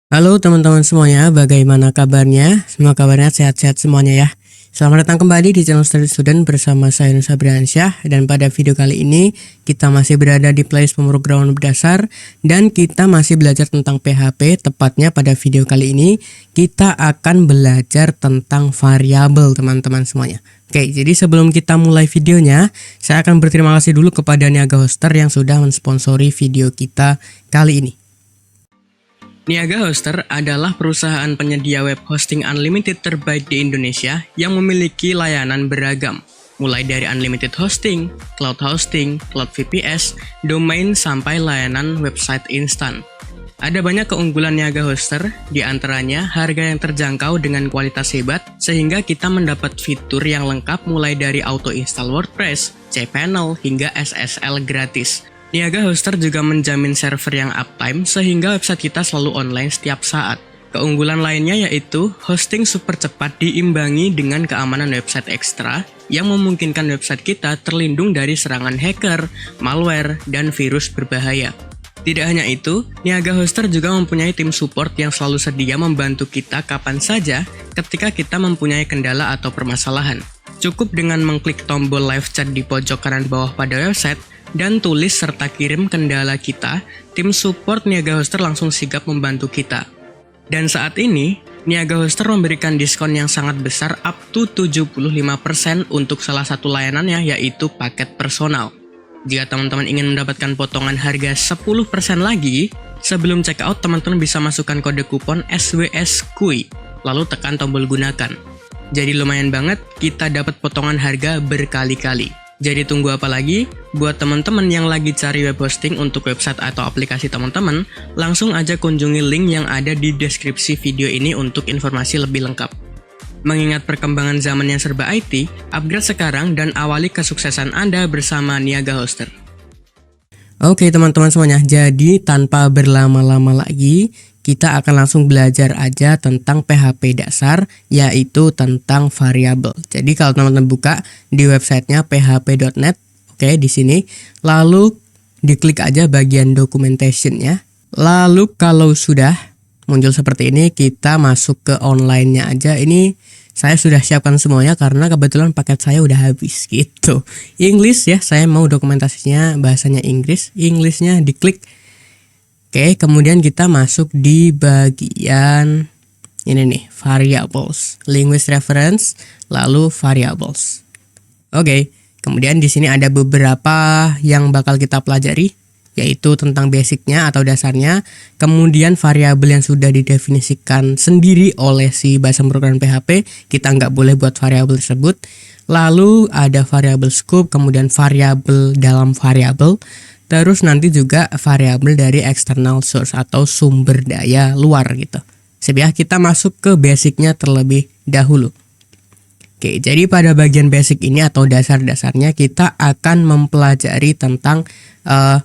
Halo teman-teman semuanya, bagaimana kabarnya? Semua kabarnya sehat-sehat semuanya ya. Selamat datang kembali di channel Study Student bersama saya Nusa Briansyah. Dan pada video kali ini kita masih berada di playlist pemrograman berdasar dan kita masih belajar tentang PHP. Tepatnya pada video kali ini kita akan belajar tentang variabel teman-teman semuanya. Oke, jadi sebelum kita mulai videonya, saya akan berterima kasih dulu kepada Niaga Hoster yang sudah mensponsori video kita kali ini. Niaga Hoster adalah perusahaan penyedia web hosting unlimited terbaik di Indonesia yang memiliki layanan beragam, mulai dari unlimited hosting, cloud VPS, domain sampai layanan website instan. Ada banyak keunggulan Niaga Hoster, di antaranya harga yang terjangkau dengan kualitas hebat, sehingga kita mendapat fitur yang lengkap mulai dari auto install WordPress, cPanel, hingga SSL gratis. Niaga Hoster juga menjamin server yang uptime sehingga website kita selalu online setiap saat. Keunggulan lainnya yaitu hosting super cepat diimbangi dengan keamanan website ekstra yang memungkinkan website kita terlindung dari serangan hacker, malware, dan virus berbahaya. Tidak hanya itu, Niaga Hoster juga mempunyai tim support yang selalu sedia membantu kita kapan saja ketika kita mempunyai kendala atau permasalahan. Cukup dengan mengklik tombol live chat di pojok kanan bawah pada website, dan tulis serta kirim kendala kita, tim support Niaga Hoster langsung sigap membantu kita. Dan saat ini, Niaga Hoster memberikan diskon yang sangat besar up to 75% untuk salah satu layanannya yaitu paket personal. Jika teman-teman ingin mendapatkan potongan harga 10% lagi, sebelum checkout teman-teman bisa masukkan kode kupon SWSKUI, lalu tekan tombol gunakan. Jadi lumayan banget, kita dapat potongan harga berkali-kali. Jadi tunggu apa lagi? Buat teman-teman yang lagi cari web hosting untuk website atau aplikasi teman-teman, langsung aja kunjungi link yang ada di deskripsi video ini untuk informasi lebih lengkap. Mengingat perkembangan zaman yang serba IT, upgrade sekarang dan awali kesuksesan Anda bersama Niaga Hoster. Oke teman-teman semuanya, jadi tanpa berlama-lama lagi, kita akan langsung belajar aja tentang PHP dasar, yaitu tentang variabel. Jadi kalau teman-teman buka di websitenya php.net, oke di sini, lalu diklik aja bagian documentation-nya. Lalu kalau sudah muncul seperti ini, kita masuk ke online-nya aja. Ini saya sudah siapkan semuanya karena kebetulan paket saya udah habis gitu. English ya, saya mau dokumentasinya bahasanya Inggris. English-nya diklik. Oke, kemudian kita masuk di bagian ini nih, variables, linguist reference, lalu variables. Oke, kemudian di sini ada beberapa yang bakal kita pelajari, yaitu tentang basicnya atau dasarnya, kemudian variabel yang sudah didefinisikan sendiri oleh si bahasa pemrograman PHP, kita nggak boleh buat variabel tersebut. Lalu ada variabel scope, kemudian variabel dalam variabel. Terus nanti juga variabel dari external source atau sumber daya luar gitu. Sebab kita masuk ke basicnya terlebih dahulu. Oke, jadi pada bagian basic ini atau dasar-dasarnya kita akan mempelajari tentang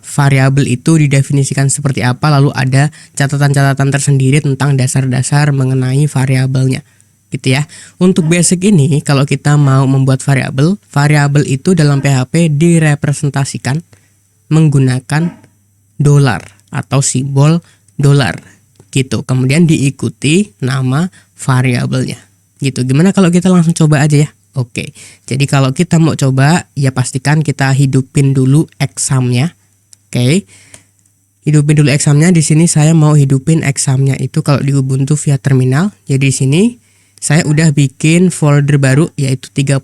variabel itu didefinisikan seperti apa, lalu ada catatan-catatan tersendiri tentang dasar-dasar mengenai variabelnya. Gitu ya. Untuk basic ini kalau kita mau membuat variabel, variabel itu dalam PHP direpresentasikan menggunakan dolar atau simbol dolar gitu. Kemudian diikuti nama variabelnya. Gitu. Gimana kalau kita langsung coba aja ya? Oke. Jadi kalau kita mau coba ya pastikan kita hidupin dulu examnya. Oke. Hidupin dulu examnya. Di sini saya mau hidupin examnya itu kalau di Ubuntu via terminal. Jadi di sini saya udah bikin folder baru yaitu 31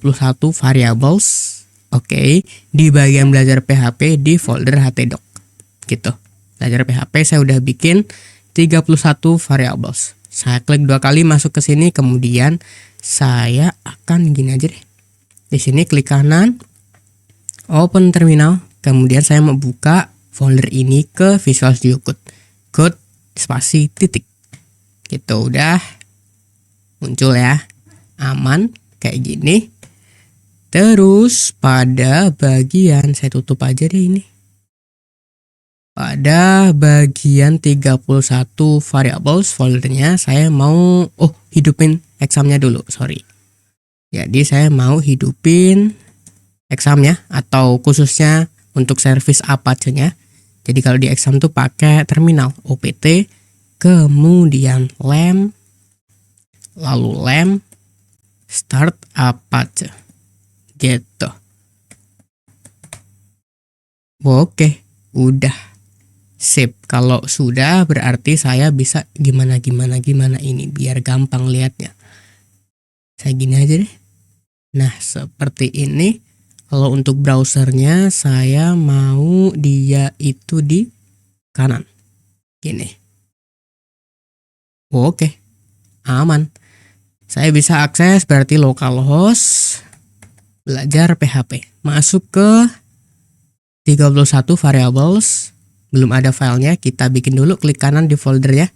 variables. Oke, di bagian belajar PHP di folder htdoc gitu. Belajar PHP saya udah bikin 31 variables. Saya klik 2 kali masuk ke sini, kemudian saya akan gini aja deh. Di sini klik kanan, open terminal, kemudian saya membuka folder ini ke Visual Studio Code. Code spasi titik. Gitu udah muncul ya. Aman kayak gini. Terus pada bagian, saya tutup aja deh ini. Pada bagian 31 variables foldernya saya mau hidupin examnya dulu, sorry. Jadi saya mau hidupin examnya atau khususnya untuk service Apache-nya. Jadi kalau di exam tuh pakai terminal OPT kemudian lamp, lalu lamp, start Apache. Gitu. Oke, udah. Sip. Kalau sudah berarti saya bisa gimana ini biar gampang lihatnya. Saya gini aja deh. Nah, seperti ini. Kalau untuk browsernya saya mau dia itu di kanan. Gini. Oke. Aman. Saya bisa akses berarti localhost, belajar PHP. Masuk ke 31 variables. Belum ada filenya, kita bikin dulu, klik kanan di foldernya.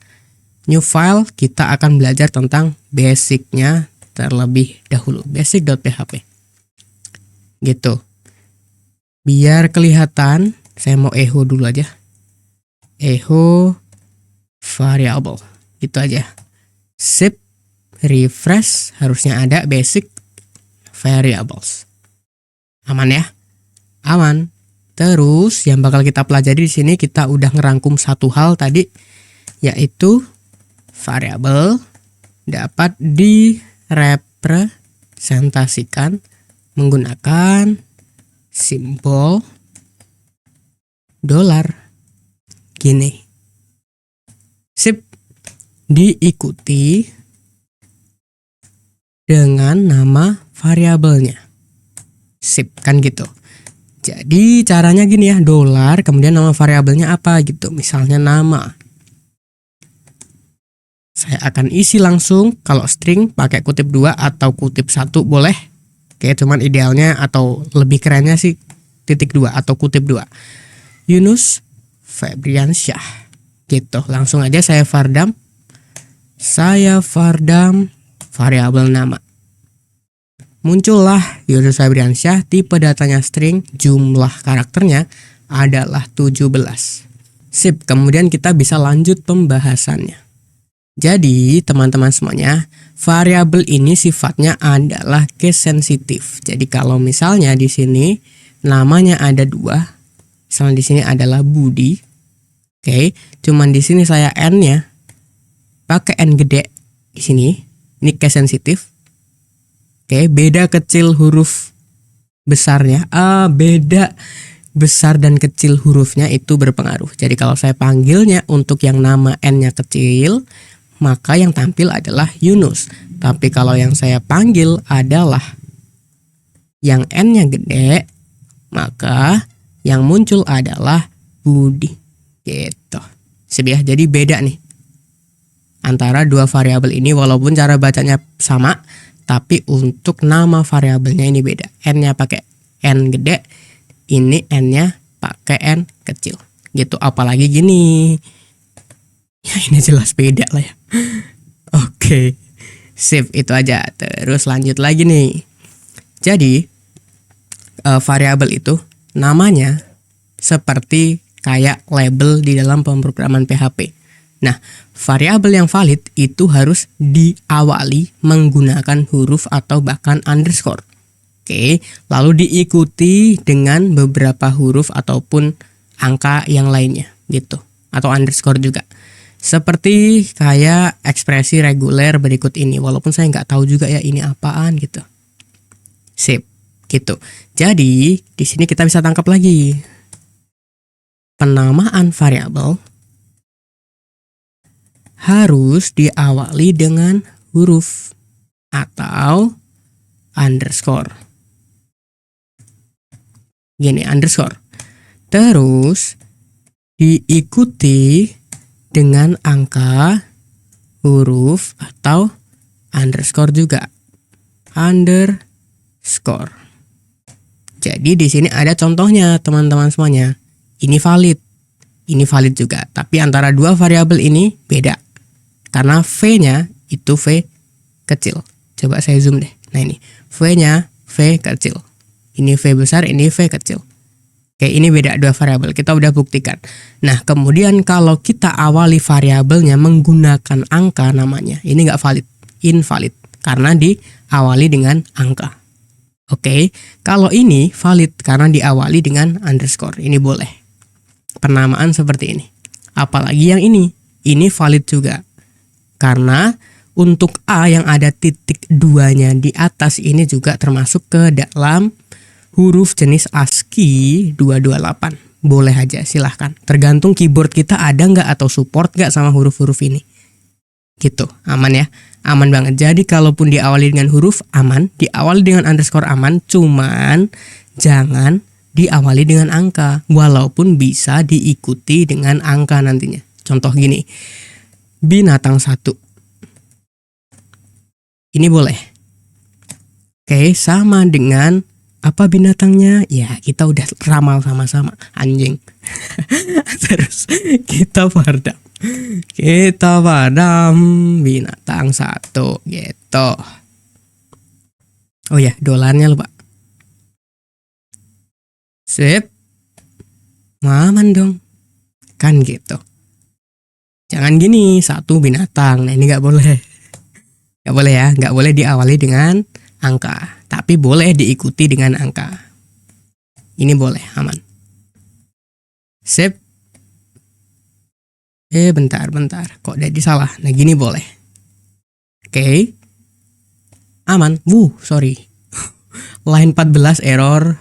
New file, kita akan belajar tentang basicnya terlebih dahulu. Basic.php. Gitu. Biar kelihatan, saya mau echo dulu aja. Echo variable. Gitu aja. Sip. Refresh, harusnya ada basic variables. Aman ya? Aman. Terus yang bakal kita pelajari di sini, kita udah ngerangkum satu hal tadi, yaitu variabel dapat direpresentasikan menggunakan simbol $. Gini. Sip. Diikuti dengan nama variabelnya. Sip, kan gitu. Jadi caranya gini ya, $, kemudian nama variabelnya apa gitu. Misalnya nama. Saya akan isi langsung, kalau string pakai kutip 2 atau kutip 1 boleh. Oke, cuman idealnya atau lebih kerennya sih titik 2 atau kutip 2. Yunus Febriansyah. Gitu, langsung aja saya vardam. Variabel nama. Muncullah Yunus Febriansyah, tipe datanya string, jumlah karakternya adalah 17. Sip, kemudian kita bisa lanjut pembahasannya. Jadi teman-teman semuanya, variabel ini sifatnya adalah case sensitif. Jadi kalau misalnya di sini namanya ada 2, misalnya di sini adalah Budi. Oke, cuman di sini saya n-nya pakai n gede di sini. Ini case sensitif. Oke, beda kecil huruf besarnya. Beda besar dan kecil hurufnya itu berpengaruh. Jadi kalau saya panggilnya untuk yang nama n-nya kecil, maka yang tampil adalah Yunus. Tapi kalau yang saya panggil adalah yang n-nya gede, maka yang muncul adalah Budi. Gitu. Sebiah, jadi beda nih antara dua variabel ini, walaupun cara bacanya sama, tapi untuk nama variabelnya ini beda. N-nya pakai N gede, ini N-nya pakai N kecil. Gitu, apalagi gini. Ya ini jelas beda lah ya. Oke. Sip, itu aja. Terus lanjut lagi nih. Jadi variabel itu namanya seperti kayak label di dalam pemrograman PHP. Nah, variabel yang valid itu harus diawali menggunakan huruf atau bahkan underscore. Oke, lalu diikuti dengan beberapa huruf ataupun angka yang lainnya gitu, atau underscore juga. Seperti kayak ekspresi reguler berikut ini, walaupun saya nggak tahu juga ya ini apaan gitu. Sip, gitu. Jadi di sini kita bisa tangkap lagi penamaan variabel harus diawali dengan huruf atau underscore. Gini, underscore. Terus diikuti dengan angka, huruf atau underscore juga. Underscore. Jadi di sini ada contohnya teman-teman semuanya. Ini valid. Ini valid juga, tapi antara dua variabel ini beda. Karena V-nya itu V kecil. Coba saya zoom deh. Nah ini, V-nya V kecil. Ini V besar, ini V kecil. Oke, ini beda dua variabel. Kita udah buktikan. Nah, kemudian kalau kita awali variabelnya menggunakan angka namanya, ini nggak valid, invalid. Karena diawali dengan angka. Oke, kalau ini valid karena diawali dengan underscore. Ini boleh. Penamaan seperti ini. Apalagi yang ini. ini valid juga. Karena untuk A yang ada titik 2-nya di atas ini juga termasuk ke dalam huruf jenis ASCII 228. Boleh aja, silahkan. Tergantung keyboard kita ada nggak atau support nggak sama huruf-huruf ini. Gitu, aman ya. Aman banget. Jadi kalaupun diawali dengan huruf aman, diawali dengan underscore aman, cuman jangan diawali dengan angka. Walaupun bisa diikuti dengan angka nantinya. Contoh gini, binatang 1. Ini boleh. Oke, sama dengan apa binatangnya? Ya, kita udah ramal sama-sama, anjing. Terus kita padam. Kita padam binatang 1 gitu. Oh ya, dolarnya lupa. Sip. Aman dong. Kan gitu. Jangan gini, 1 binatang. Nah, ini nggak boleh. Nggak boleh ya, nggak boleh diawali dengan angka. Tapi boleh diikuti dengan angka. Ini boleh, aman. Sip. Bentar. Kok jadi salah? Nah, gini boleh. Oke. Aman. Sorry. Line 14 error.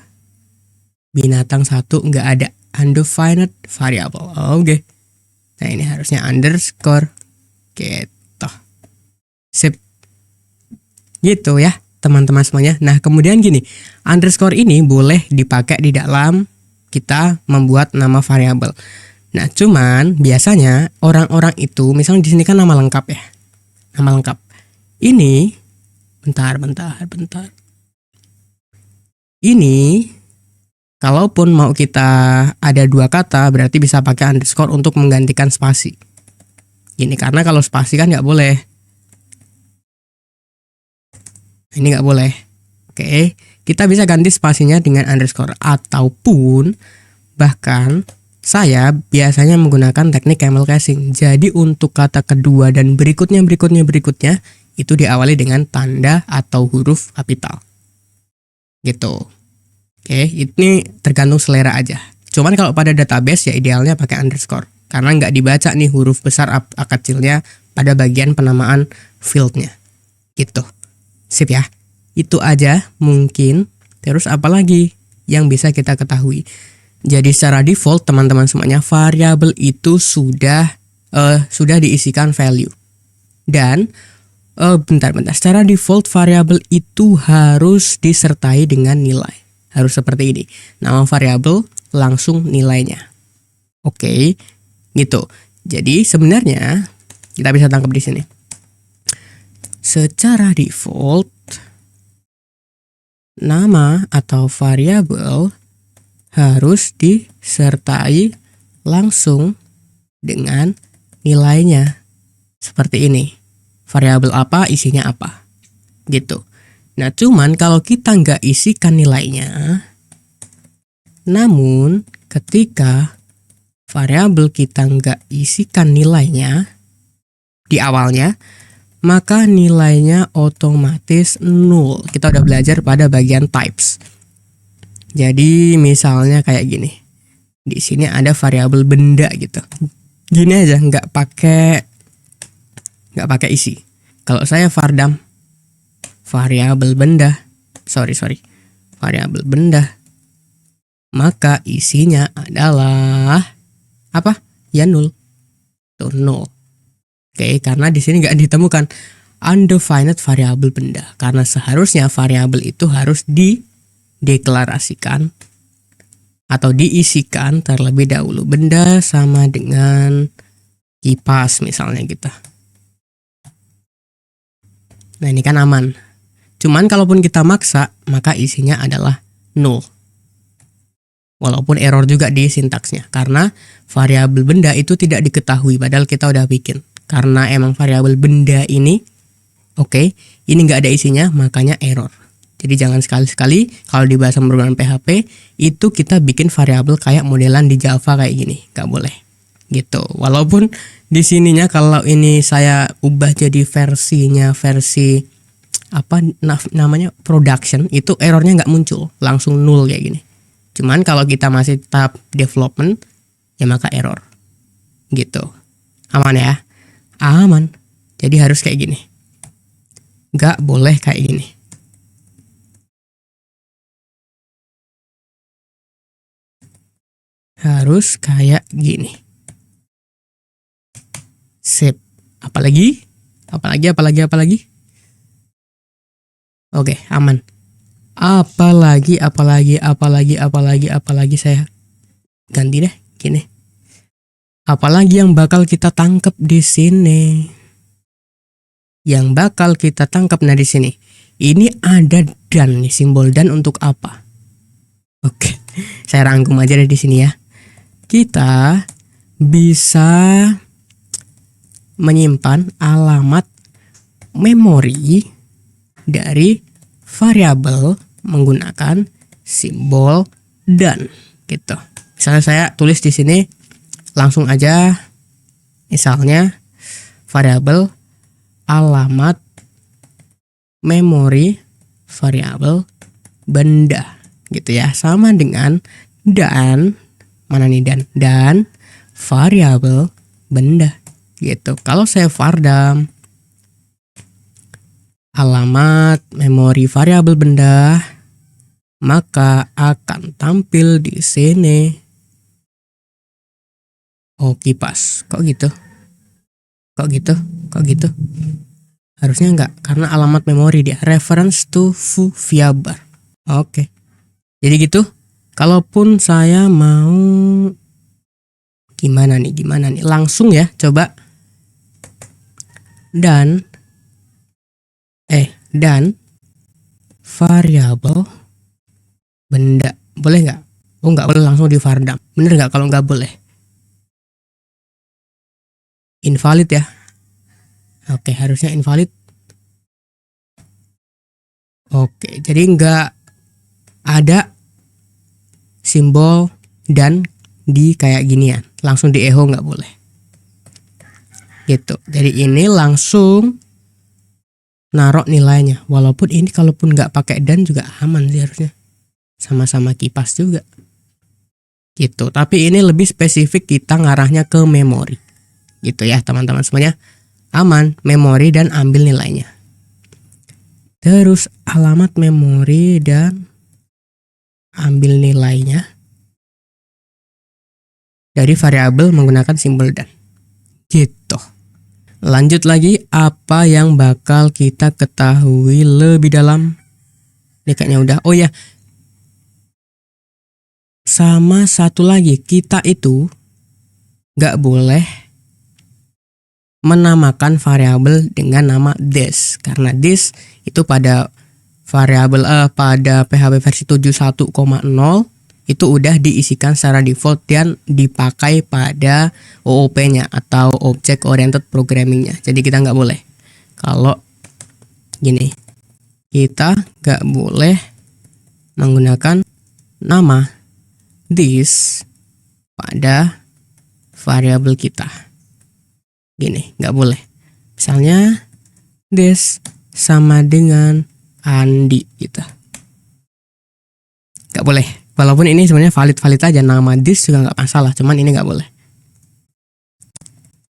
Binatang 1 nggak ada. Undefined variable. Oke. Nah, ini harusnya underscore. Gitu. Sip. Gitu ya, teman-teman semuanya. Nah, kemudian gini. Underscore ini boleh dipakai di dalam kita membuat nama variabel. Nah, cuman biasanya orang-orang itu, misalnya di sini kan nama lengkap ya. Nama lengkap. Ini, bentar. Ini, kalaupun mau kita ada 2 kata, berarti bisa pakai underscore untuk menggantikan spasi. Ini karena kalau spasi kan nggak boleh. Ini nggak boleh. Oke, kita bisa ganti spasinya dengan underscore. Ataupun, bahkan, saya biasanya menggunakan teknik camel casing. Jadi untuk kata kedua dan berikutnya itu diawali dengan tanda atau huruf kapital. Gitu. Oke, ini tergantung selera aja. Cuman kalau pada database ya idealnya pakai underscore. Karena nggak dibaca nih huruf besar A kecilnya pada bagian penamaan fieldnya. Gitu. Sip ya. Itu aja mungkin. Terus apa lagi yang bisa kita ketahui? Jadi secara default teman-teman semuanya variabel itu sudah diisikan value. Dan bentar. Secara default variabel itu harus disertai dengan nilai. Harus seperti ini. Nama variabel langsung nilainya. Oke, gitu. Jadi sebenarnya kita bisa tangkap di sini. Secara default nama atau variabel harus disertai langsung dengan nilainya. Seperti ini. Variabel apa, isinya apa. Gitu. Nah, cuman kalau kita nggak isikan nilainya, namun ketika variabel kita nggak isikan nilainya di awalnya, maka nilainya otomatis 0. Kita udah belajar pada bagian types. Jadi misalnya kayak gini. Di sini ada variabel benda gitu. Gini aja, nggak pakai isi. Kalau saya vardam variabel benda, variabel benda, maka isinya adalah apa? Ya 0. Tuh 0. Oke, karena di sini nggak ditemukan undefined variabel benda. Karena seharusnya variabel itu harus dideklarasikan atau diisikan terlebih dahulu. Benda sama dengan kipas misalnya gitu. Nah, ini kan aman. Cuman kalaupun kita maksa, maka isinya adalah 0. Walaupun error juga di sintaksnya. Karena variabel benda itu tidak diketahui, padahal kita udah bikin. Karena emang variabel benda ini, ini nggak ada isinya, makanya error. Jadi jangan sekali-sekali kalau di bahasa pemrograman PHP, itu kita bikin variabel kayak modelan di Java kayak gini. Nggak boleh. Gitu. Walaupun di sininya kalau ini saya ubah jadi versi namanya production, itu errornya nggak muncul, langsung 0 kayak gini. Cuman kalau kita masih tahap development, ya maka error. Gitu. Aman ya? Aman. Jadi harus kayak gini. Nggak boleh kayak gini. Harus kayak gini. Sip. Apalagi? Oke, aman. Apalagi saya ganti deh gini. Apalagi yang bakal kita tangkap di sini? Yang bakal kita tangkap nah di sini. Ini ada dan nih, simbol dan untuk apa? Oke, saya rangkum aja deh di sini ya. Kita bisa menyimpan alamat memori dari variabel menggunakan simbol dan gitu. Misalnya saya tulis di sini langsung aja, misalnya variabel alamat memori variabel benda gitu ya, sama dengan dan mana nih dan variabel benda gitu. Kalau saya vardam alamat memori variabel benda, maka akan tampil di sini. Oh, kipas. Kok gitu? Harusnya enggak, karena alamat memori dia reference to variable. Oke. Jadi gitu. Kalaupun saya mau gimana nih? Langsung ya, coba. Dan variabel benda. Boleh nggak? Oh, nggak boleh langsung di vardam. Bener nggak kalau nggak boleh? Invalid ya. Oke, harusnya invalid. Oke, jadi nggak ada simbol dan di kayak ginian. Langsung di echo nggak boleh. Gitu. Jadi ini langsung narok nilainya. Walaupun ini kalaupun nggak pakai dan juga aman sih harusnya. Sama-sama kipas juga. Gitu. Tapi ini lebih spesifik kita ngarahnya ke memori. Gitu ya teman-teman semuanya. Aman, memori dan ambil nilainya. Terus alamat memori dan ambil nilainya dari variabel menggunakan simbol dan. Gitu. Lanjut lagi, apa yang bakal kita ketahui lebih dalam? Ini kayaknya udah. Oh ya, sama satu lagi, kita itu nggak boleh menamakan variabel dengan nama this, karena this itu pada variabel pada PHP versi 7.1.0 itu udah diisikan secara default dan dipakai pada OOP-nya atau Object Oriented Programming-nya. Jadi kita nggak boleh. Kalau gini, kita nggak boleh menggunakan nama this pada variabel kita. Gini, nggak boleh. Misalnya this sama dengan Andi gitu. Nggak boleh. Walaupun ini sebenarnya valid aja, nama this juga nggak masalah, cuman ini nggak boleh.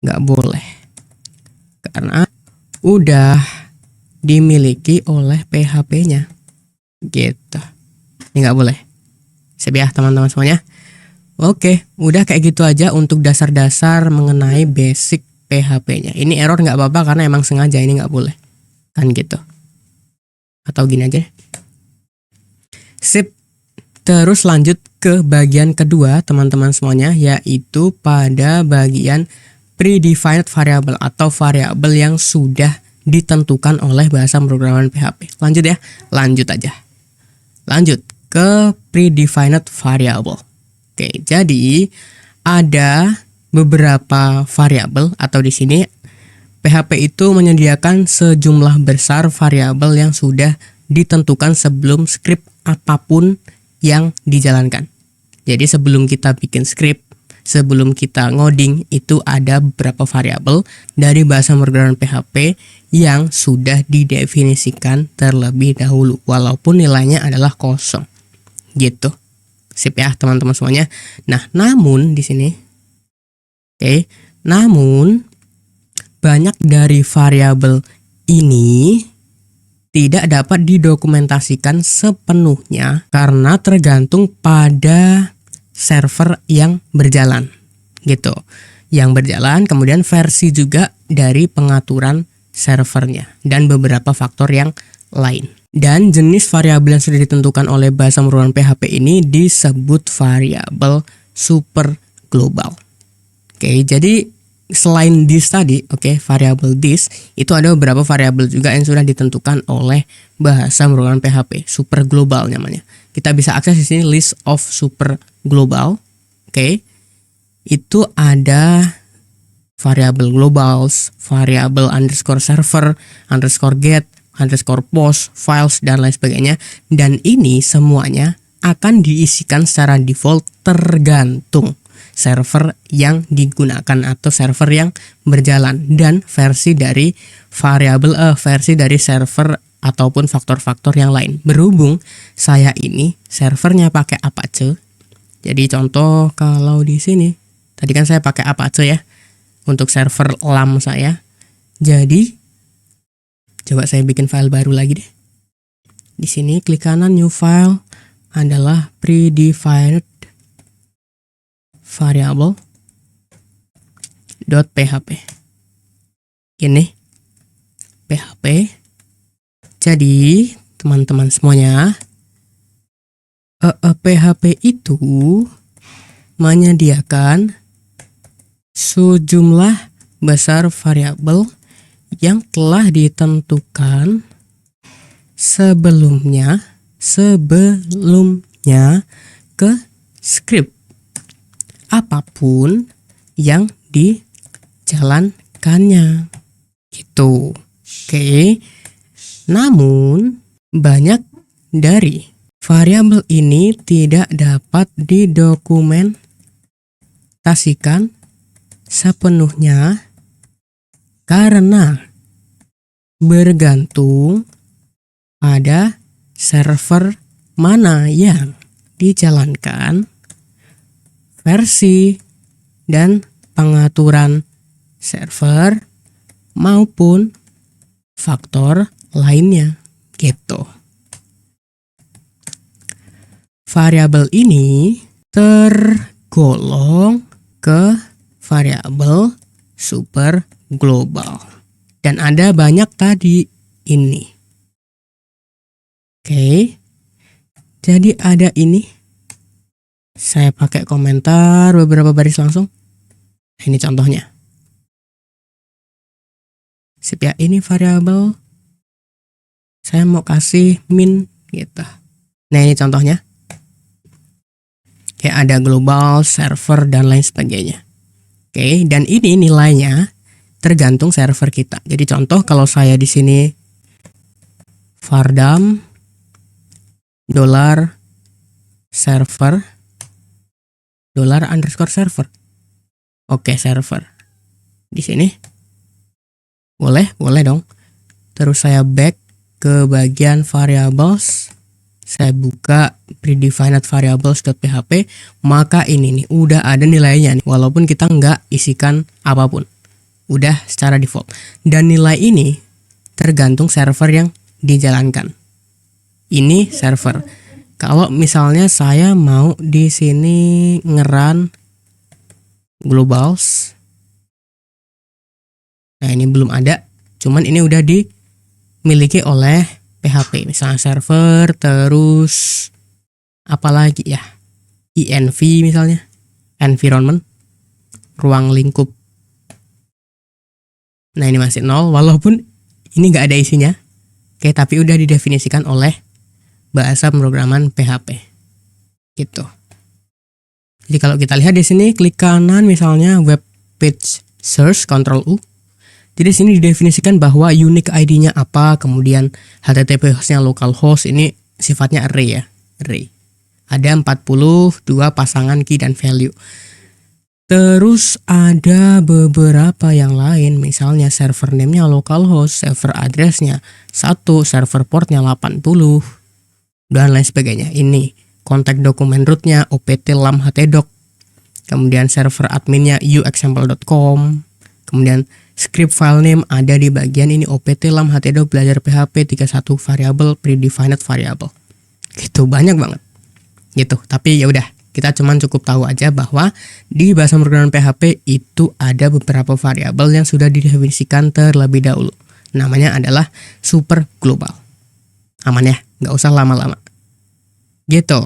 Nggak boleh. Karena udah dimiliki oleh PHP-nya. Gitu. Ini nggak boleh. Siap ya teman-teman semuanya. Oke, udah kayak gitu aja untuk dasar-dasar mengenai basic PHP-nya. Ini error nggak apa-apa karena emang sengaja ini nggak boleh. Kan gitu. Atau gini aja. Sip. Terus lanjut ke bagian kedua teman-teman semuanya, yaitu pada bagian predefined variable atau variabel yang sudah ditentukan oleh bahasa pemrograman PHP. Lanjut ya, lanjut aja. Lanjut ke predefined variable. Oke, jadi ada beberapa variabel atau di sini PHP itu menyediakan sejumlah besar variabel yang sudah ditentukan sebelum script apapun yang dijalankan. Jadi sebelum kita bikin script, sebelum kita ngoding, itu ada beberapa variabel dari bahasa pemrograman PHP yang sudah didefinisikan terlebih dahulu, walaupun nilainya adalah kosong. Gitu. Sip ya teman-teman semuanya. Nah, namun di sini, oke, Namun, banyak dari variabel ini tidak dapat didokumentasikan sepenuhnya karena tergantung pada server yang berjalan. Gitu. Yang berjalan, kemudian versi juga dari pengaturan servernya dan beberapa faktor yang lain. Dan jenis variabel yang sudah ditentukan oleh bahasa pemrograman PHP ini disebut variabel super global. Oke, jadi selain this tadi, variabel this, itu ada beberapa variabel juga yang sudah ditentukan oleh bahasa pemrograman PHP, super global namanya. Kita bisa akses di sini list of super global. Itu ada variabel globals, variabel underscore server, underscore get, underscore post, files, dan lain sebagainya. Dan ini semuanya akan diisikan secara default tergantung server yang digunakan atau server yang berjalan dan versi dari variabel versi dari server ataupun faktor-faktor yang lain. Berhubung saya ini servernya pakai Apache, jadi contoh kalau di sini tadi kan saya pakai Apache ya untuk server LAM saya. Jadi coba saya bikin file baru lagi deh. Di sini klik kanan new file adalah predefined variable .php. Ini PHP. Jadi teman-teman semuanya, PHP itu menyediakan sejumlah besar variabel yang telah ditentukan sebelumnya ke script apapun yang dijalankannya gitu. Namun banyak dari variabel ini tidak dapat didokumentasikan sepenuhnya karena bergantung pada server mana yang dijalankan, versi dan pengaturan server maupun faktor lainnya gitu. Variabel ini tergolong ke variabel super global dan ada banyak tadi ini. Jadi ada ini. Saya pakai komentar beberapa baris langsung. Ini contohnya. Sip ya, ini variabel. Saya mau kasih min gitu. Nah, ini contohnya. Ada global, server, dan lain sebagainya. Dan ini nilainya tergantung server kita. Jadi contoh kalau saya di sini vardam $server $_server. Server. Di sini. Boleh dong. Terus saya back ke bagian variables. Saya buka predefined variables.php, maka ini nih udah ada nilainya nih, walaupun kita nggak isikan apapun. Udah secara default. Dan nilai ini tergantung server yang dijalankan. Ini server. Kalau misalnya saya mau di sini ngeran globals. Nah, ini belum ada. Cuman ini udah dimiliki oleh PHP. Misalnya server, terus apalagi ya? env misalnya. Environment. Ruang lingkup. Nah, ini masih 0. Walaupun ini nggak ada isinya. Tapi udah didefinisikan oleh bahasa pemrograman PHP. Gitu. Jadi kalau kita lihat di sini, klik kanan misalnya web page search, Ctrl U. Jadi di sini didefinisikan bahwa unique ID-nya apa, kemudian HTTP hostnya localhost, ini sifatnya array ya, array. Ada 42 pasangan key dan value. Terus ada beberapa yang lain, misalnya server name-nya localhost, server address-nya 1, server port-nya 80, dan lain sebagainya. Ini kontak dokumen root-nya, opt lam htdoc. kemudian server adminnya uexample.com, kemudian script file name ada di bagian ini opt lam htdoc belajar php 31 variable predefined variable. Gitu banyak banget. Gitu. Tapi ya udah, kita cuman cukup tahu aja bahwa di bahasa pemrograman PHP itu ada beberapa variabel yang sudah didefinisikan terlebih dahulu. Namanya adalah super global. Aman ya, nggak usah lama-lama. Gitu.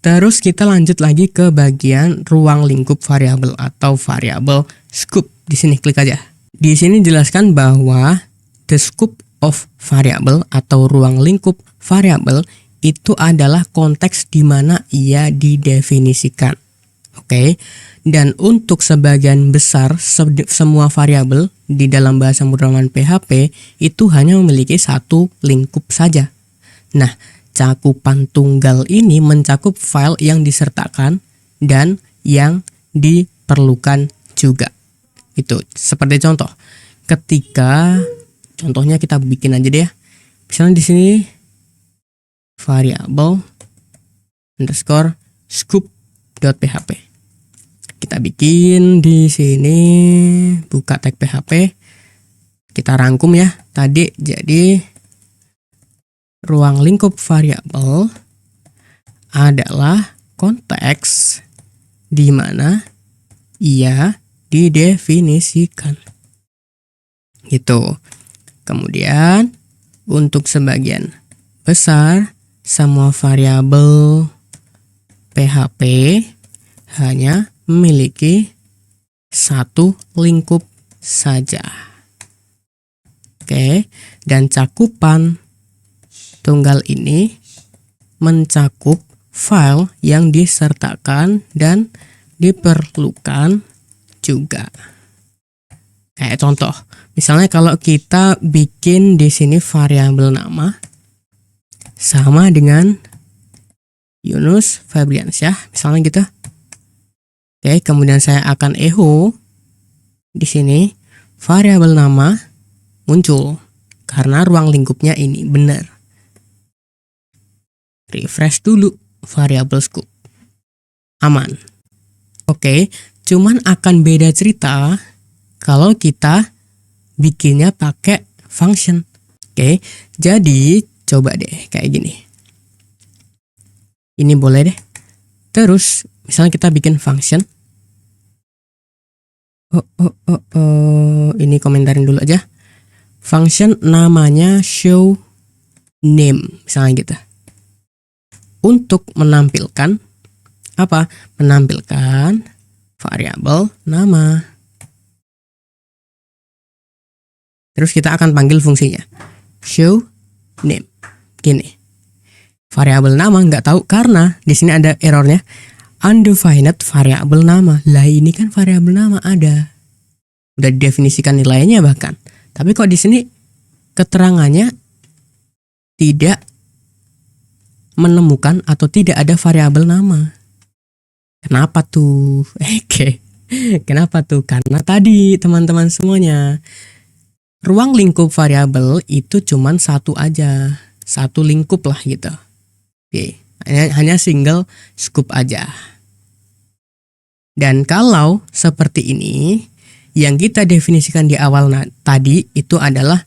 Terus kita lanjut lagi ke bagian ruang lingkup variabel atau variabel scope. Di sini klik aja. Di sini jelaskan bahwa the scope of variable atau ruang lingkup variabel itu adalah konteks di mana ia didefinisikan. Oke. Dan untuk sebagian besar semua variabel di dalam bahasa pemrograman PHP itu hanya memiliki satu lingkup saja. Nah, cakupan tunggal ini mencakup file yang disertakan dan yang diperlukan juga. Itu seperti contoh. Ketika contohnya kita bikin aja deh ya. Misalnya di sini variable underscore scope.php. Kita bikin di sini, buka tag PHP. Kita rangkum ya. Tadi jadi ruang lingkup variabel adalah konteks di mana ia didefinisikan. Gitu. Kemudian untuk sebagian besar semua variabel PHP hanya memiliki satu lingkup saja. Oke, dan cakupan tunggal ini mencakup file yang disertakan dan diperlukan juga. Kayak contoh, misalnya kalau kita bikin di sini variabel nama sama dengan Yunus Febriansyah, misalnya gitu. Oke, kemudian saya akan echo di sini variabel nama muncul karena ruang lingkupnya ini benar. Refresh dulu variabel scope. Aman. Oke, cuman akan beda cerita kalau kita bikinnya pakai function. Oke, jadi coba deh kayak gini. Ini boleh deh. Terus misalnya kita bikin function. Ini komentarin dulu aja. Function namanya show name, misalnya gitu. Untuk menampilkan apa? Menampilkan variabel nama. Terus kita akan panggil fungsinya show name. Gini. Variabel nama nggak tahu karena di sini ada errornya undefined variabel nama. Lah ini kan variabel nama ada. Udah didefinisikan nilainya bahkan. Tapi kok di sini keterangannya tidak menemukan atau tidak ada variabel nama. Kenapa tuh? Oke. Kenapa tuh? Karena tadi teman-teman semuanya ruang lingkup variabel itu cuman satu aja. Satu lingkup lah gitu. Oke. Hanya single scope aja. Dan kalau seperti ini, yang kita definisikan di awal tadi itu adalah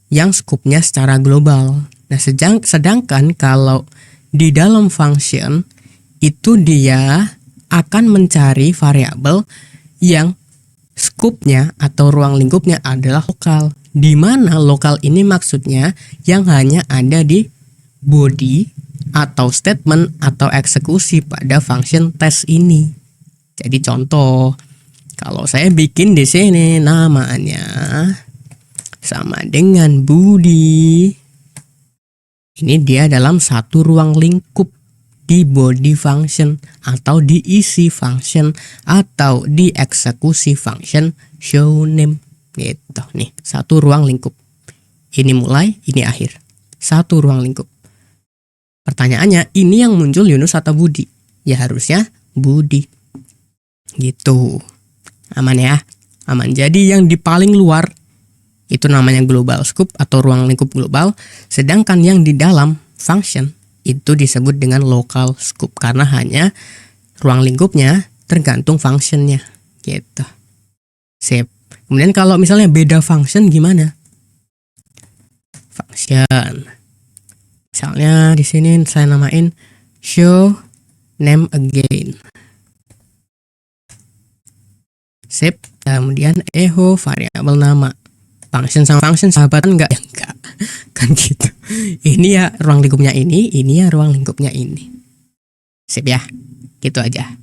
yang scope-nya secara global. Nah, sedangkan kalau di dalam function itu dia akan mencari variabel yang scope-nya atau ruang lingkupnya adalah lokal. Di mana lokal ini maksudnya yang hanya ada di body atau statement atau eksekusi pada function test ini. Jadi contoh, kalau saya bikin di sini namanya sama dengan Budi. Ini dia dalam satu ruang lingkup di body function atau di isi function atau di eksekusi function show name. Gitu nih, satu ruang lingkup. Ini mulai, ini akhir. Satu ruang lingkup. Pertanyaannya, ini yang muncul Yunus atau Budi? Ya harusnya Budi. Gitu. Aman ya? Aman. Jadi yang di paling luar itu namanya global scope atau ruang lingkup global, sedangkan yang di dalam function itu disebut dengan local scope karena hanya ruang lingkupnya tergantung functionnya gitu. Sip. Kemudian kalau misalnya beda function gimana? Function. Misalnya di sini saya namain show name again. Sip. Kemudian echo variabel nama. Function sama function sahabatan enggak? Ya enggak. Kan gitu. Ini ya ruang lingkupnya ini ya ruang lingkupnya ini. Sip ya. Gitu aja.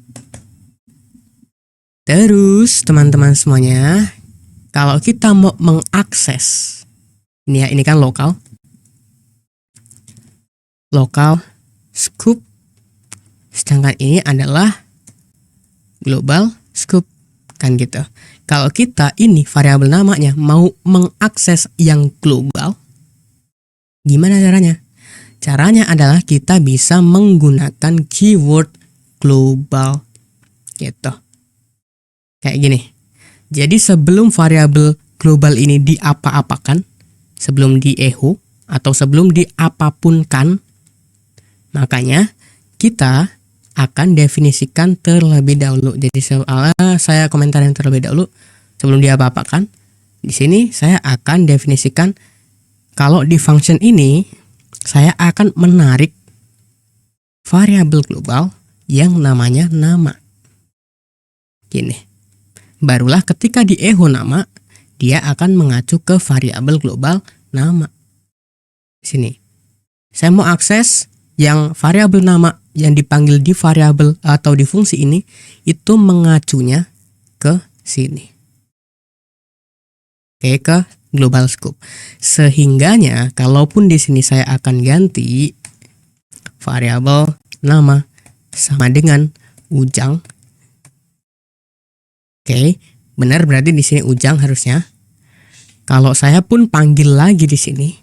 Terus teman-teman semuanya, kalau kita mau mengakses ini ya, ini kan lokal scope, sedangkan ini adalah global scope, kan gitu. Kalau kita ini variabel namanya mau mengakses yang global, gimana caranya? Caranya adalah kita bisa menggunakan keyword global gitu. Kayak gini. Jadi sebelum variabel global ini diapa-apakan, sebelum di echo atau sebelum diapapunkan, makanya kita akan definisikan terlebih dahulu. Jadi saya komentarin terlebih dahulu sebelum diapa-apakan. Di sini saya akan definisikan kalau di function ini saya akan menarik variabel global yang namanya nama. Gini. Barulah ketika di echo nama, dia akan mengacu ke variabel global nama. Sini. Saya mau akses yang variabel nama yang dipanggil di variabel atau di fungsi ini, itu mengacunya ke sini. Oke, ke global scope. Sehingganya, kalaupun di sini saya akan ganti variabel nama sama dengan Ujang. Oke, benar, berarti di sini Ujang harusnya. Kalau saya pun panggil lagi di sini,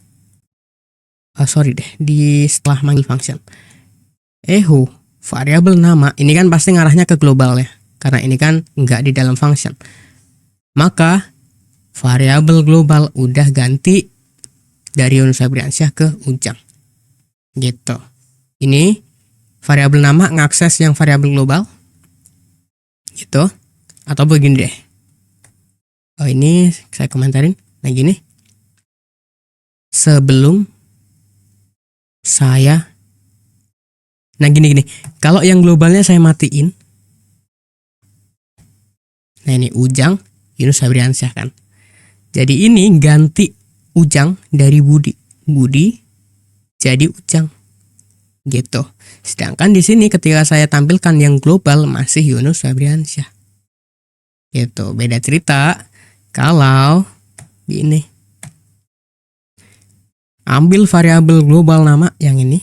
di setelah manggil function echo variabel nama, ini kan pasti ngarahnya ke global ya, karena ini kan nggak di dalam function. Maka variabel global udah ganti dari Yunus Febriansyah ke Ujang. Gitu. Ini variabel nama ngakses yang variabel global. Gitu. Atau begini deh. Oh, ini saya komentarin. Nah gini. Sebelum saya, nah gini. Kalau yang globalnya saya matiin. Nah ini Ujang, Yunus Febriansyah kan. Jadi ini ganti Ujang dari Budi. Budi jadi Ujang. Gitu. Sedangkan di sini ketika saya tampilkan yang global masih Yunus Febriansyah. Gitu. Beda cerita kalau gini. Ambil variabel global nama yang ini,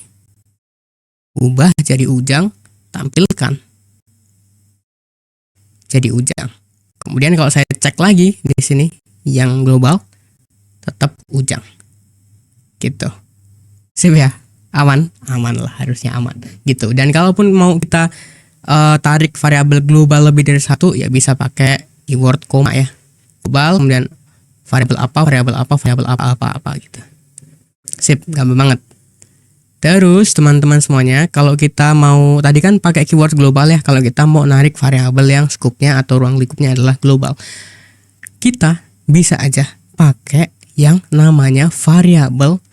ubah jadi Ujang, tampilkan jadi Ujang. Kemudian kalau saya cek lagi di sini yang global tetap Ujang. Gitu. Sip ya? Aman lah, harusnya aman. Gitu. Dan kalaupun mau kita tarik variabel global lebih dari satu, ya bisa pakai keyword koma ya. Global, kemudian variabel apa gitu. Sip, gampang banget. Terus teman-teman semuanya, kalau kita mau, tadi kan pakai keyword global ya, kalau kita mau narik variabel yang scope-nya atau ruang lingkupnya adalah global, kita bisa aja pakai yang namanya variabel,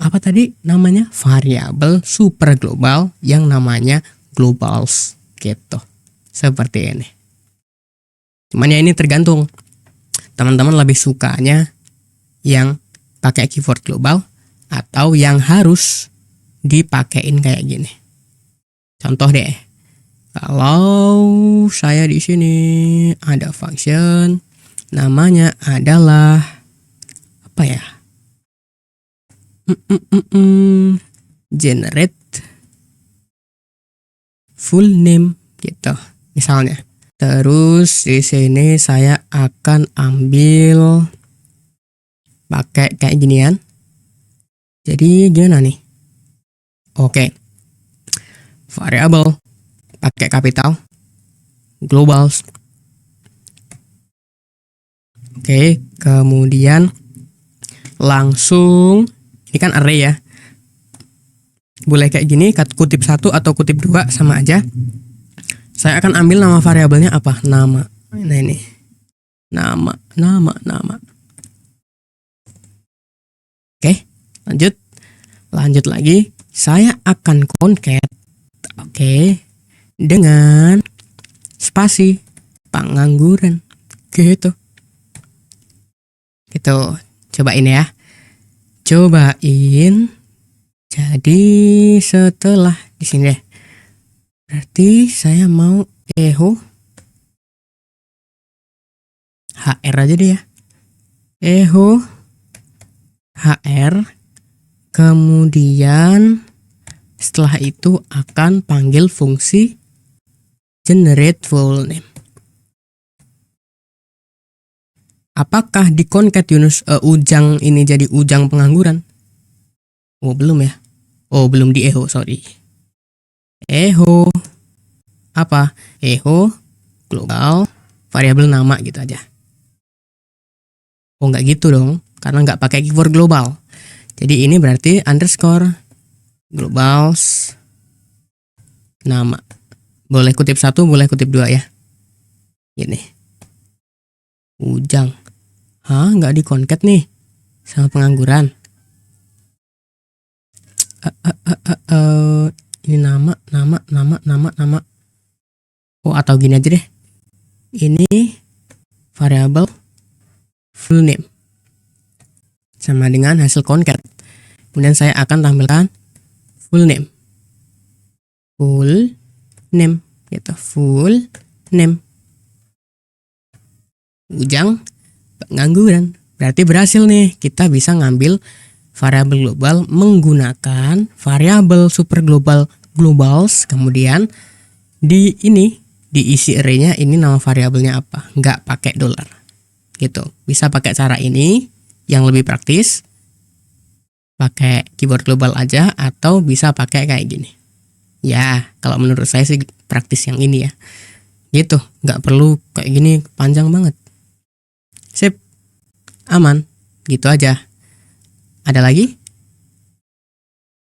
apa tadi namanya? Variabel super global yang namanya globals gitu. Seperti ini. Cuman ya ini tergantung. Teman-teman lebih sukanya yang pakai keyword global atau yang harus dipakein kayak gini. Contoh deh. Kalau saya di sini ada function namanya adalah apa ya? Generate full name gitu misalnya. Terus di sini saya akan ambil pakai kayak ginian. Jadi gimana nih? Oke. Variabel pakai kapital global. Oke, kemudian langsung ini kan array ya. Boleh kayak gini, kutip 1 atau kutip 2 sama aja. Saya akan ambil nama variabelnya apa? Nama. Nah ini. Nama. Oke, lanjut. Lanjut lagi. Saya akan concat. Oke. Dengan spasi pengangguran. Gitu. Gitu. Cobain ya. Cobain. Jadi setelah di sini deh. Berarti saya mau echo HR aja deh ya. Echo HR. Kemudian setelah itu akan panggil fungsi generate full name. Apakah di concat Yunus Ujang ini jadi Ujang pengangguran? Oh belum ya. Oh belum di echo, sorry. Echo apa? Echo global variabel nama gitu aja. Oh nggak gitu dong, karena nggak pakai keyword global. Jadi ini berarti underscore globals nama. Boleh kutip 1, boleh kutip 2 ya. Gini. Ujang. Hah, nggak di concat nih sama pengangguran. Ini nama. Oh, atau gini aja deh. Ini variabel full name sama dengan hasil concat. Kemudian saya akan tampilkan full name gitu, full name Ujang pengangguran. Berarti berhasil nih, kita bisa ngambil variabel global menggunakan variabel super globals, kemudian diisi array-nya ini nama variabelnya apa, nggak pakai dollar gitu. Bisa pakai cara ini yang lebih praktis, pakai keyword global aja, atau bisa pakai kayak gini ya. Kalau menurut saya sih praktis yang ini ya, gitu, nggak perlu kayak gini panjang banget. Sip, aman, gitu aja. Ada lagi?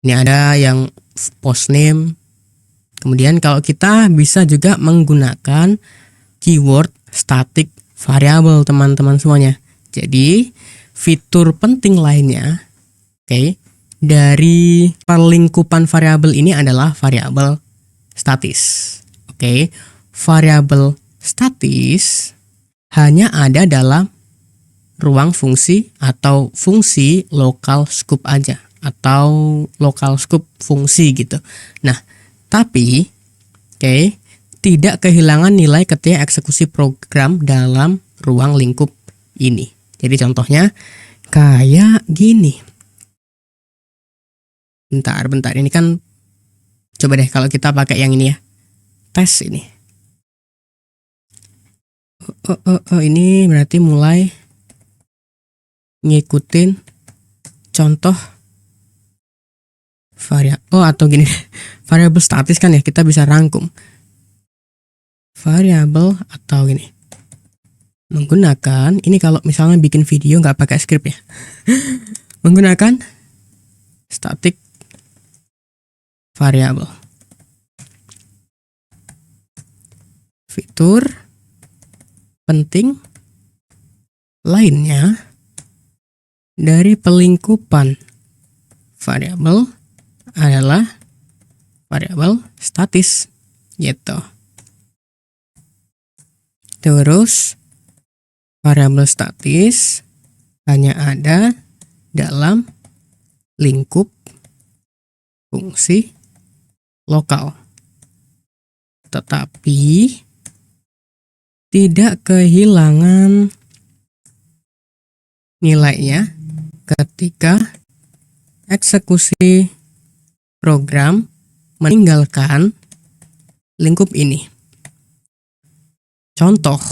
Ini ada yang post name. Kemudian kalau kita bisa juga menggunakan keyword static variable teman-teman semuanya. Jadi fitur penting lainnya, oke, dari perlingkupan variabel ini adalah variabel statis. Oke, variabel statis hanya ada dalam ruang fungsi atau fungsi local scope aja, atau local scope fungsi gitu. Nah, tapi tidak kehilangan nilai ketika eksekusi program dalam ruang lingkup ini. Jadi contohnya kayak gini. Bentar, ini kan coba deh kalau kita pakai yang ini ya. Tes ini. Ini berarti mulai ngikutin contoh atau gini, variabel statis kan ya, kita bisa rangkum variabel atau gini, menggunakan ini kalau misalnya bikin video nggak pakai script ya, menggunakan static variabel. Fitur penting lainnya dari pelingkupan variabel adalah variabel statis gitu. Terus variabel statis hanya ada dalam lingkup fungsi lokal, tetapi tidak kehilangan nilainya ketika eksekusi program meninggalkan lingkup ini. Contoh,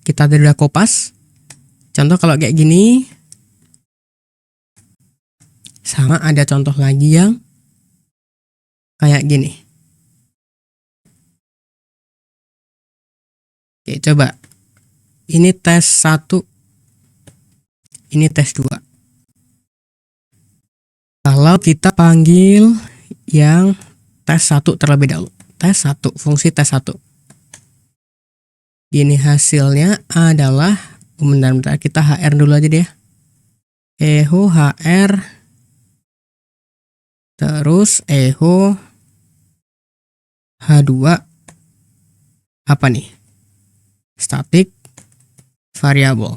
kita udah kopas. Contoh kalau kayak gini, sama ada contoh lagi yang kayak gini. Oke, coba. Ini tes 1. Ini tes 2. Kalau kita panggil yang tes 1 terlebih dahulu. Tes 1, fungsi tes 1. Ini hasilnya adalah, bentar kita HR dulu aja deh ya. Echo HR terus echo H2 apa nih? Static variable.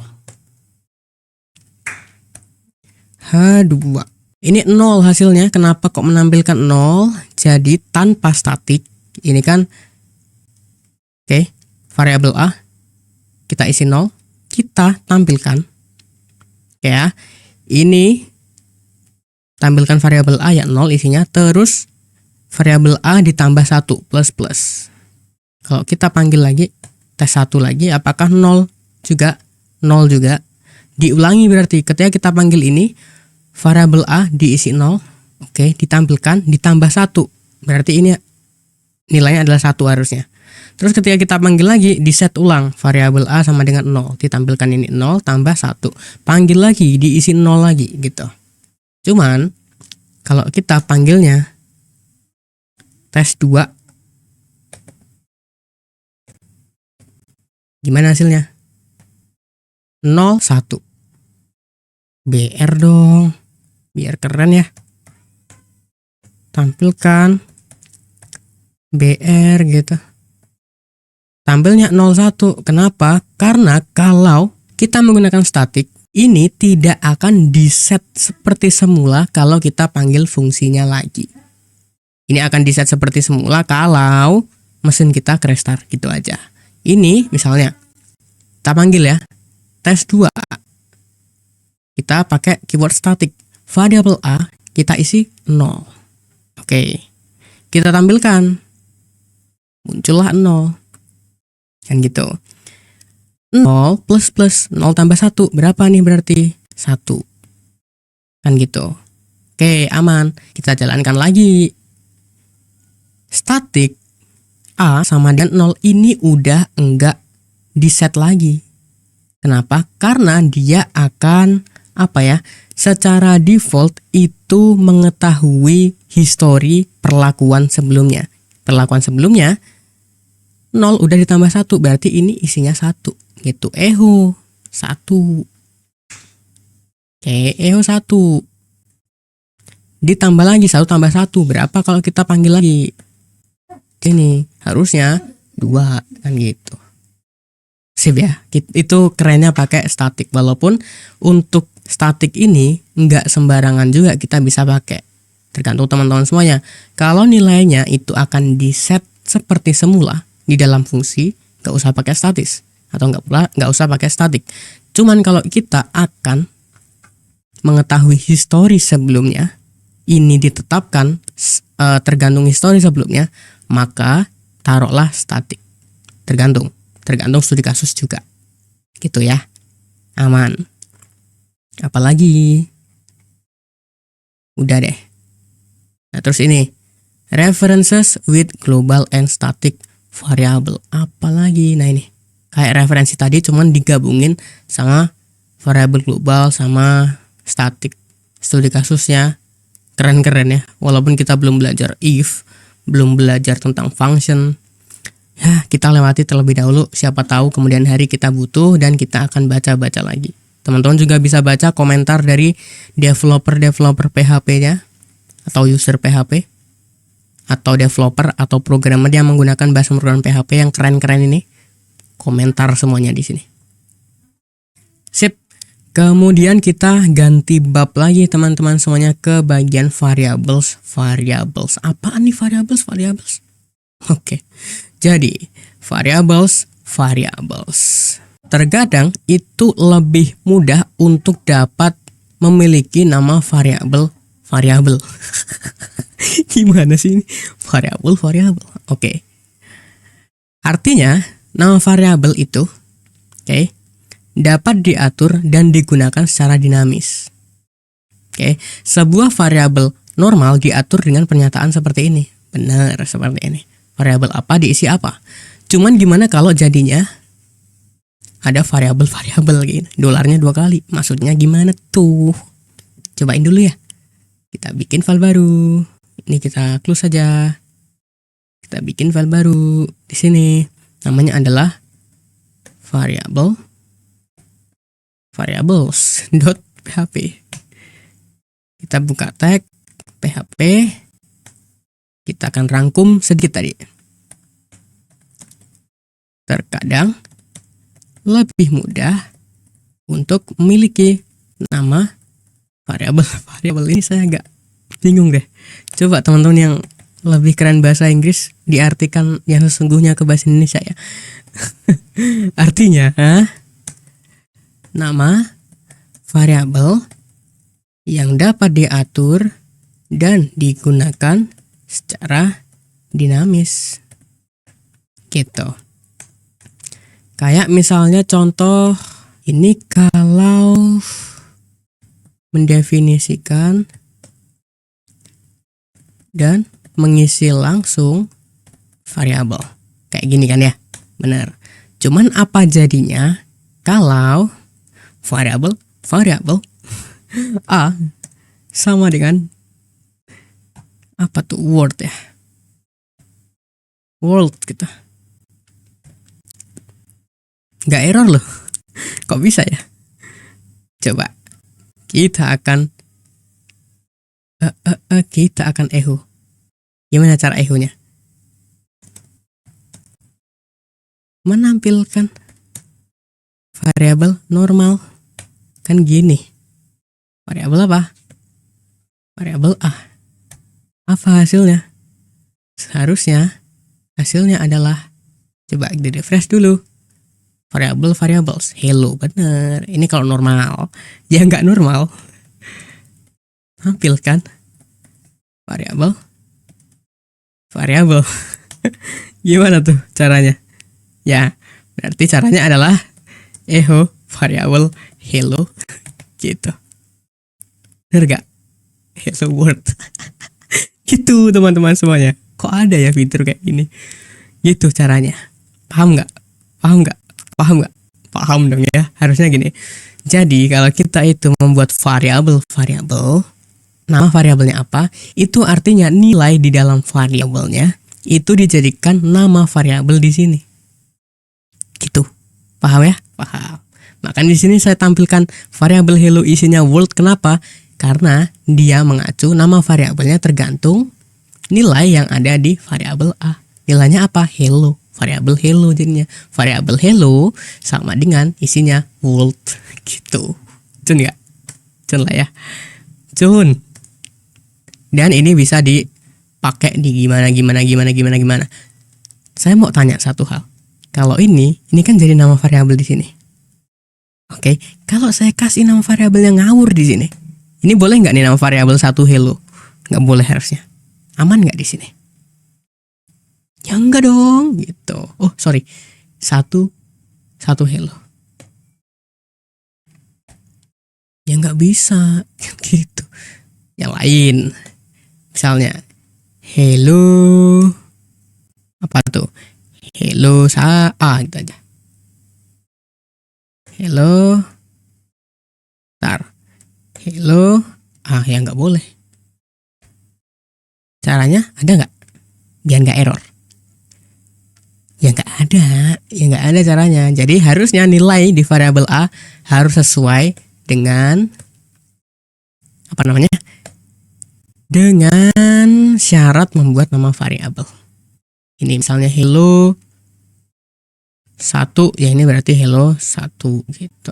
H2. Ini 0 hasilnya. Kenapa kok menampilkan 0? Jadi tanpa statik. Ini kan oke, variabel A kita isi 0, kita tampilkan. Oke ya. Ini tampilkan variabel A ya 0 isinya, terus variabel A ditambah 1 plus plus. Kalau kita panggil lagi tes 1 lagi, apakah 0 juga? 0 juga. Diulangi berarti ketika kita panggil ini variabel A diisi 0, oke, ditampilkan ditambah 1. Berarti ini nilainya adalah 1 harusnya. Terus ketika kita panggil lagi, di set ulang variabel A sama dengan 0, ditampilkan ini 0 tambah 1. Panggil lagi, diisi 0 lagi gitu. Cuman kalau kita panggilnya tes 2, gimana hasilnya? 0 1. BR dong. Biar keren ya. Tampilkan BR gitu. Tampilnya 01. Kenapa? Karena kalau kita menggunakan statik, ini tidak akan diset seperti semula kalau kita panggil fungsinya lagi. Ini akan diset seperti semula kalau mesin kita crash start gitu aja. Ini misalnya kita panggil ya tes 2. Kita pakai keyword static. Variabel A kita isi 0. Oke. Kita tampilkan. Muncullah 0. Kan gitu. 0 plus plus 0 tambah 1 berapa nih berarti? 1. Kan gitu. Oke, aman. Kita jalankan lagi. Statik A sama dengan 0 ini udah enggak diset lagi. Kenapa? Karena dia akan secara default itu mengetahui histori perlakuan sebelumnya. Perlakuan sebelumnya 0 udah ditambah 1, berarti ini isinya 1 gitu. Echo 1. Oke, echo 1. Ditambah lagi 1 tambah 1 berapa kalau kita panggil lagi? Ini harusnya 2 kan gitu. Sip ya. Itu kerennya pakai statik. Walaupun untuk statik ini nggak sembarangan juga kita bisa pakai. Tergantung teman-teman semuanya. Kalau nilainya itu akan diset seperti semula di dalam fungsi, nggak usah pakai statis atau nggak usah pakai statik. Cuman kalau kita akan mengetahui histori sebelumnya, ini ditetapkan tergantung histori sebelumnya, maka taruhlah statik. Tergantung studi kasus juga, gitu ya, aman. Apalagi, udah deh. Nah terus ini references with global and static variable, apalagi. Nah ini kayak referensi tadi cuman digabungin sama variabel global sama static. Studi kasusnya keren-keren ya, walaupun kita belum belajar if, belum belajar tentang function ya, kita lewati terlebih dahulu, siapa tahu kemudian hari kita butuh dan kita akan baca-baca lagi. Teman-teman juga bisa baca komentar dari developer PHP-nya atau user PHP atau developer atau programmer yang menggunakan bahasa pemrograman PHP yang keren-keren ini. Komentar semuanya di sini. Sip. Kemudian kita ganti bab lagi teman-teman semuanya ke bagian variables. Apaan nih variables? Oke. Jadi, variables. Terkadang itu lebih mudah untuk dapat memiliki nama variabel. Gimana sih ini? Variabel. Oke. Artinya, nama variabel itu dapat diatur dan digunakan secara dinamis. Sebuah variabel normal diatur dengan pernyataan seperti ini. Benar, seperti ini. Variabel apa diisi apa. Cuman gimana kalau jadinya ada variabel gitu. Dolarnya 2 kali. Maksudnya gimana tuh? Cobain dulu ya. Kita bikin file baru. Ini kita close saja. Kita bikin file baru di sini. Namanya adalah variable variables.php. Kita buka tag PHP. Kita akan rangkum sedikit tadi. Terkadang lebih mudah untuk memiliki nama variabel ini. Saya agak bingung deh. Coba teman-teman yang lebih keren bahasa Inggris diartikan yang sesungguhnya ke bahasa Indonesia ya. Artinya nama variabel yang dapat diatur dan digunakan secara dinamis gitu. Kayak misalnya contoh ini, kalau mendefinisikan dan mengisi langsung variabel kayak gini kan ya, benar. Cuman apa jadinya kalau variabel A sama dengan apa tuh, word ya, world gitu. Nggak error loh. Kok bisa ya? Coba kita akan echo. Gimana cara echo-nya? Menampilkan variabel normal kan gini. Variabel apa? Variabel A. Apa hasilnya? Seharusnya hasilnya adalah, coba di refresh dulu, variables hello, bener. Ini kalau normal. Ya nggak normal, tampilkan variabel gimana tuh caranya? Ya berarti caranya adalah echo variabel hello gitu. Bener gak? Hello world. Gitu teman-teman semuanya. Kok ada ya fitur kayak gini? Gitu caranya. Paham nggak? Paham dong ya. Harusnya gini. Jadi kalau kita itu membuat variabel, nama variabelnya apa? Itu artinya nilai di dalam variabelnya itu dijadikan nama variabel di sini. Gitu. Paham ya? Paham. Makanya di sini saya tampilkan variabel hello isinya world. Kenapa? Karena dia mengacu nama variabelnya tergantung nilai yang ada di variabel A. Nilainya apa? Hello. Variabel hello jadinya. Variabel hello sama dengan isinya world gitu. Cun nggak? Cun lah ya. Cun. Dan ini bisa dipakai di gimana. Saya mau tanya satu hal. Kalau ini kan jadi nama variabel di sini. Oke, kalau saya kasih nama variabel yang ngawur di sini, ini boleh nggak nih nama variabel 1 hello? Nggak boleh harusnya. Aman nggak di sini? Ya enggak dong, gitu. Oh sorry, satu hello. Ya nggak bisa, gitu. Yang lain, misalnya hello apa tuh? Hello gitu aja. Hello, hello, ya nggak boleh. Caranya ada nggak? Biar nggak error. Ya nggak ada caranya. Jadi harusnya nilai di variabel A harus sesuai dengan apa namanya? Dengan syarat membuat nama variabel. Ini misalnya hello 1, ya ini berarti hello 1 gitu.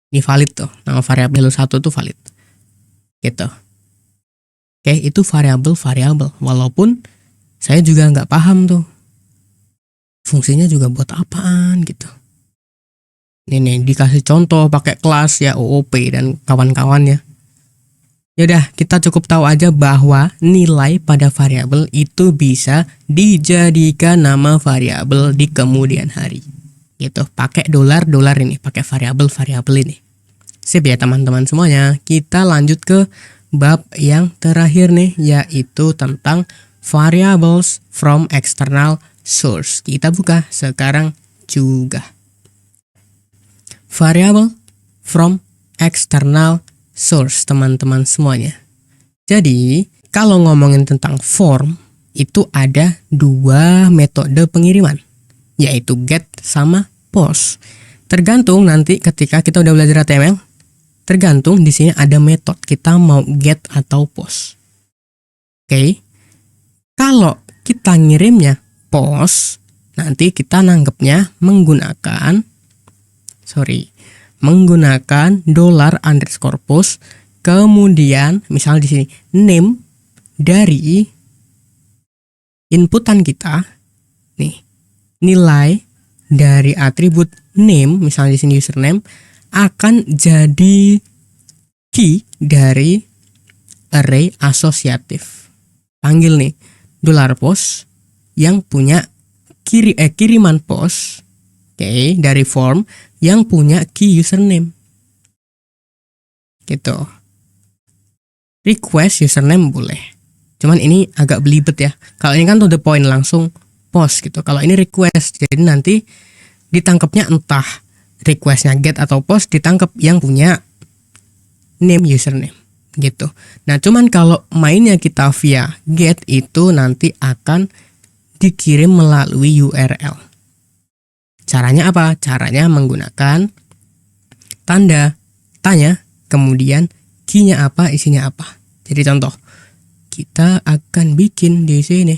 Ini valid tuh, nama variabel hello 1 tuh valid. Gitu. Oke, itu variabel. Walaupun saya juga nggak paham tuh fungsinya juga buat apaan gitu. Ini dikasih contoh pakai kelas ya, OOP dan kawan-kawannya. Yaudah, kita cukup tahu aja bahwa nilai pada variabel itu bisa dijadikan nama variabel di kemudian hari. Gitu, pakai dolar ini, pakai variabel ini. Sip ya teman-teman semuanya. Kita lanjut ke bab yang terakhir nih, yaitu tentang variables from external source. Kita buka sekarang juga. Variable from external source, teman-teman semuanya. Jadi, kalau ngomongin tentang form, itu ada 2 metode pengiriman, yaitu get sama post. Tergantung nanti ketika kita udah belajar HTML, tergantung di sini ada metode kita mau get atau post. Oke. Kalau kita ngirimnya post, nanti kita nanggepnya menggunakan $_post, kemudian misal di sini name dari inputan kita, nih nilai dari atribut name, misalnya di sini username, akan jadi key dari array asosiatif. Panggil nih $post yang punya kiriman post, oke, dari form yang punya key username. Gitu. Request username boleh. Cuman ini agak belibet ya. Kalau ini kan to the point, langsung post gitu. Kalau ini request, jadi nanti ditangkapnya entah requestnya get atau post, ditangkap yang punya name username gitu. Nah cuman kalau mainnya kita via get, itu nanti akan dikirim melalui URL. Caranya apa? Caranya menggunakan tanda tanya, kemudian key-nya apa, isinya apa. Jadi contoh, kita akan bikin di sini.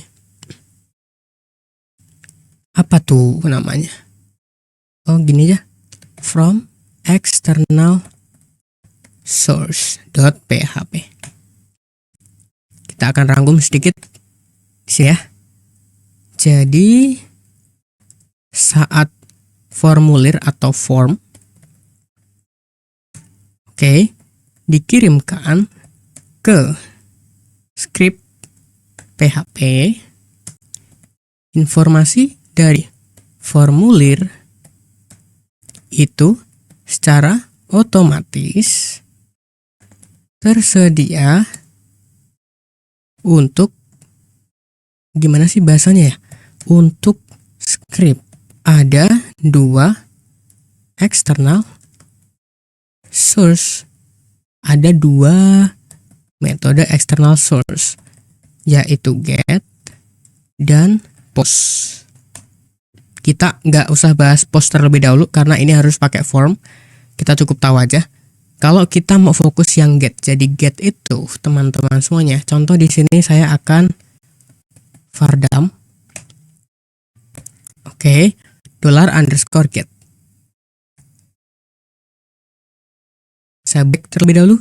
Apa tuh namanya? Oh, gini aja. From external source.php. Kita akan rangkum sedikit di sini ya. Jadi saat formulir atau form, oke, dikirimkan ke script PHP, informasi dari formulir itu secara otomatis tersedia untuk, gimana sih bahasanya ya, untuk script. Ada 2 external source, ada 2 metode external source, yaitu get dan post. Kita nggak usah bahas post terlebih dahulu karena ini harus pakai form. Kita cukup tahu aja. Kalau kita mau fokus yang get, jadi get itu teman-teman semuanya. Contoh di sini saya akan vardam, oke, $_get. Saya back terlebih dahulu.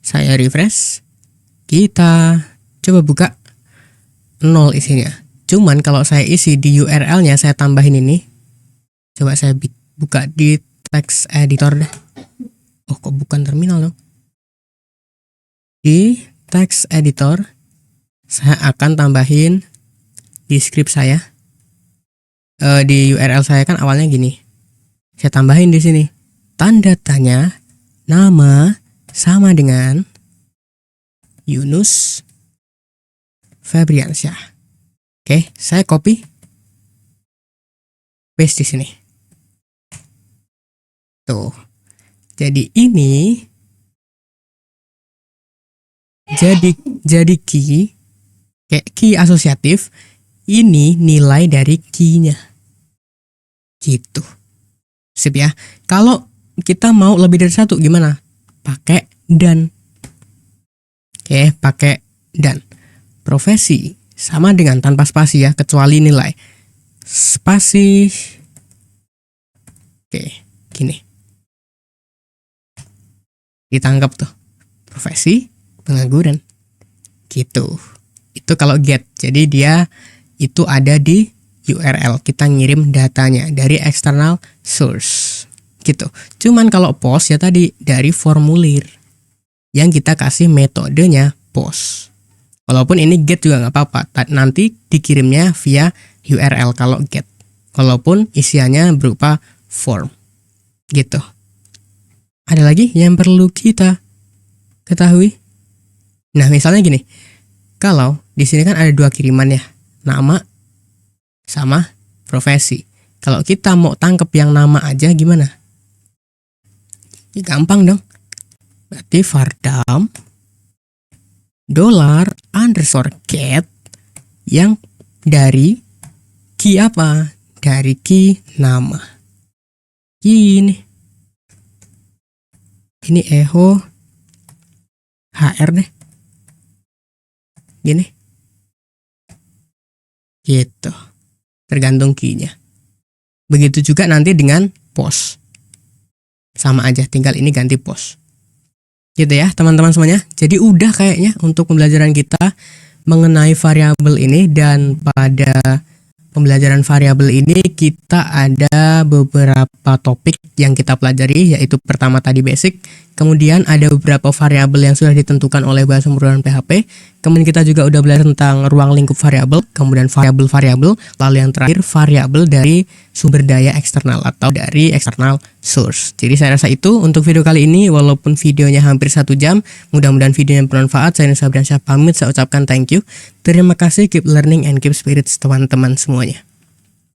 Saya refresh. Kita coba buka 0 isinya. Cuman kalau saya isi di URL-nya, saya tambahin ini. Coba saya buka di text editor deh. Oh, kok bukan terminal dong? Di text editor, saya akan tambahin di script saya. Di URL saya kan awalnya gini. Saya tambahin di sini. Tanda tanya, nama sama dengan Yunus Febriansyah. Oke, saya copy, paste di sini. Tuh. Jadi ini jadi key, kayak key asosiatif. Ini nilai dari key-nya. Gitu. Sip ya. Kalau kita mau lebih dari satu gimana? Pakai dan. Oke, pakai dan. Profesi sama dengan tanpa spasi ya, kecuali nilai. Spasi. Oke, gini. Ditangkap tuh. Profesi pengangguran. Gitu. Itu kalau get. Jadi dia itu ada di URL. Kita ngirim datanya dari external source. Gitu. Cuman kalau post ya tadi dari formulir yang kita kasih metodenya post. Walaupun ini get juga nggak apa-apa, nanti dikirimnya via URL kalau get. Walaupun isiannya berupa form. Gitu. Ada lagi yang perlu kita ketahui? Nah, misalnya gini. Kalau di sini kan ada 2 kiriman ya, nama sama profesi. Kalau kita mau tangkep yang nama aja gimana? Ya, gampang dong. Berarti vardam $_get yang dari key apa? Dari key nama. Gini. Ini echo HR deh. Gini. Gitu. Tergantung key-nya. Begitu juga nanti dengan post. Sama aja, tinggal ini ganti post. Gitu ya teman-teman semuanya. Jadi udah kayaknya untuk pembelajaran kita mengenai variabel ini, dan pada pembelajaran variabel ini kita ada beberapa topik yang kita pelajari, yaitu pertama tadi basic, kemudian ada beberapa variabel yang sudah ditentukan oleh bahasa pemrograman PHP, kemudian kita juga udah belajar tentang ruang lingkup variabel, kemudian variabel-variabel, lalu yang terakhir variabel dari sumber daya eksternal atau dari external source. Jadi saya rasa itu untuk video kali ini, walaupun videonya hampir 1 jam, mudah-mudahan videonya bermanfaat. Saya Sabriansyah pamit, saya ucapkan thank you. Terima kasih, keep learning and keep spirits teman-teman semuanya.